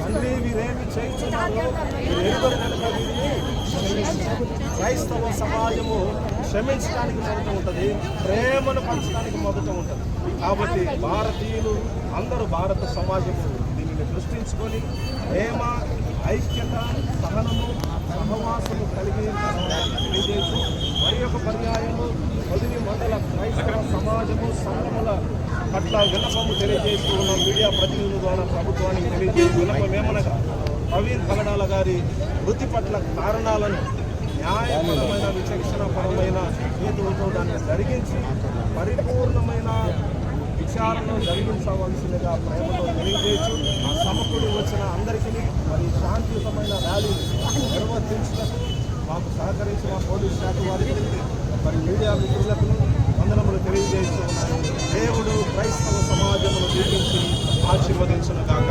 తండ్రి వీరేమి చేయించున్నారో క్రైస్తవ సమాజము క్షమించడానికి మొదట ఉంటుంది, ప్రేమను పంచడానికి మొదట ఉంటుంది. కాబట్టి భారతీయులు అందరూ, భారత సమాజము దీనిని దృష్టించుకొని ప్రేమ, ఐక్యత, సహనము, సహవాసము కలిగి తెలియజేసి మరి ఒక పర్యాయము 10 మండల క్రైస్తవ సమాజము సంఘముల పట్ల విన్నపము తెలియజేస్తూ ఉన్న మీడియా ప్రతినిధుల ద్వారా ప్రభుత్వానికి తెలియజేసి విన్నపమేమనగా ప్రవీణ్ పగడాల గారి మృతి పట్ల కారణాలను న్యాయపరమైన, విచక్షణపరమైన హేతువుతో దాన్ని జరిగించి పరిపూర్ణమైన విచారణ జరిగించవలసిందిగా ప్రేమతో తెలియజేసి ఆ సమకూడి వచ్చిన అందరికీ మరి శాంతియుతమైన ర్యాలీ నిర్వర్తించడానికి మాకు సహకరించిన పోలీస్ శాఖ వారికి మరి మీడియా మిత్రులకు వందనములు తెలియజేస్తూ ఉన్నాయి. దేవుడు క్రైస్తవ సమాజమును దీవించి ఆశీర్వదించును గాక.